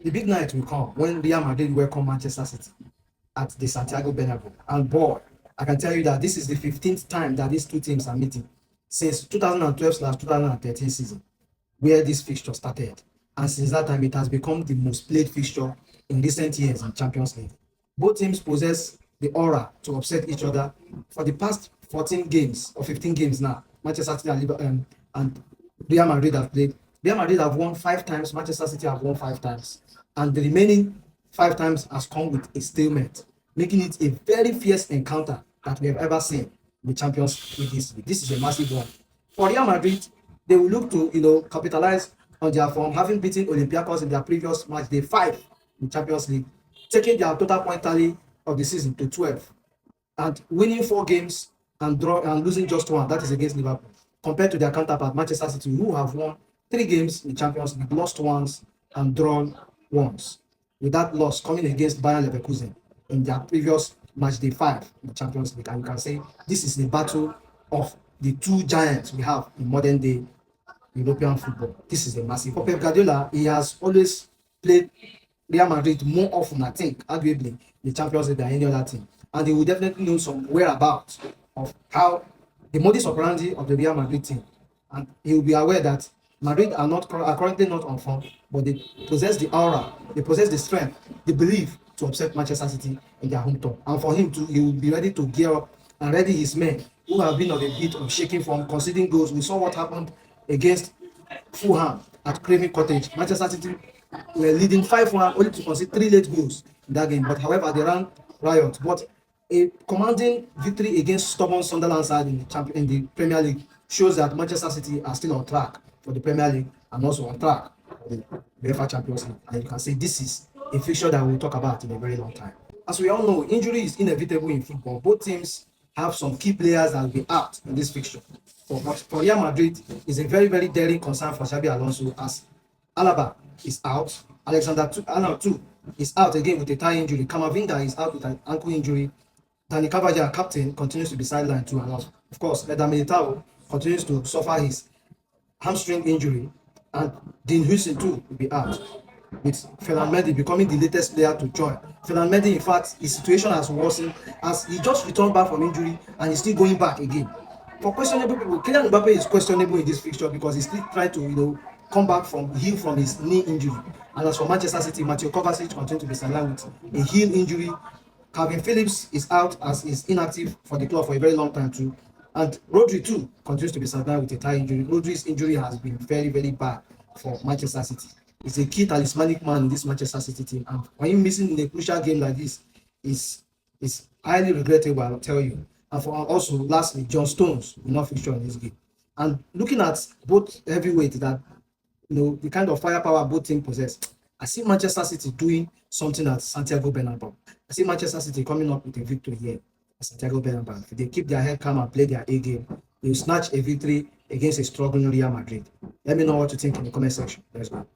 The big night will come when Real Madrid welcome Manchester City at the Santiago Bernabeu. And boy, I can tell you that this is the 15th time that these two teams are meeting since 2012/2013 season, where this fixture started. And since that time, it has become the most played fixture in recent years in Champions League. Both teams possess the aura to upset each other. For the past 14 games or 15 games now, Manchester City and Real Madrid have played. Real Madrid have won 5 times, Manchester City have won 5 times, and the remaining 5 times has come with a stalemate, making it a very fierce encounter that we have ever seen in the Champions League history. This is a massive one. For Real Madrid, they will look to capitalize on their form, having beaten Olympiacos in their previous match day 5 in Champions League, taking their total point tally of the season to 12, and winning 4 games and losing just one, that is against Liverpool, compared to their counterpart Manchester City, who have won 3 games in Champions League, lost once and drawn once. With that loss coming against Bayern Leverkusen in their previous match day 5 in the Champions League, and you can say this is the battle of the two giants we have in modern day European football. This is a massive. For Pep Guardiola, he has always played Real Madrid more often, I think, arguably, in the Champions League than any other team. And he will definitely know some whereabouts of how the modus operandi of the Real Madrid team. And he will be aware that Madrid are currently not on form, but they possess the aura, they possess the strength, the belief to upset Manchester City in their home turf. And for him to, he will be ready to gear up and ready his men who have been on a bit of shaking form, conceding goals. We saw what happened against Fulham at Craven Cottage. Manchester City were leading 5-1, only to concede 3 late goals in that game. But however, they ran riot. But a commanding victory against stubborn Sunderland side in the Premier League shows that Manchester City are still on track for the Premier League and also on track for the UEFA Champions League. And you can say this is a fixture that we'll talk about in a very long time. As we all know, injury is inevitable in football. Both teams have some key players that will be out in this fixture. For Real Madrid, it's a very, very daring concern for Xabi Alonso, as Alaba is out, Alexander Arnold too is out again with a thigh injury, Camavinga is out with an ankle injury, Dani Carvajal, captain, continues to be sidelined too, and of course, Eder Militao continues to suffer his hamstring injury, and Dean Huijsen too will be out, with Ferland Mendy becoming the latest player to join. Ferland Mendy, in fact, his situation has worsened as he just returned back from injury and he's still going back again. For questionable people, Kylian Mbappe is questionable in this fixture because he's still trying to come back heal from his knee injury. And as for Manchester City, Mateo Kovacic continues to be sidelined with a heel injury. Calvin Phillips is out as he's inactive for the club for a very long time too. And Rodri too continues to be sidelined with a thigh injury. Rodri's injury has been very, very bad for Manchester City. He's a key talismanic man in this Manchester City team. And when you're missing in a crucial game like this, is highly regrettable, I'll tell you. And for also, lastly, John Stones will not feature in this game. And looking at both heavyweights that the kind of firepower both teams possess, I see Manchester City doing something at Santiago Bernabeu. I see Manchester City coming up with a victory here at Santiago Bernabeu. If they keep their head calm and play their A game, they'll snatch a victory against a struggling Real Madrid. Let me know what you think in the comment section. Let's go.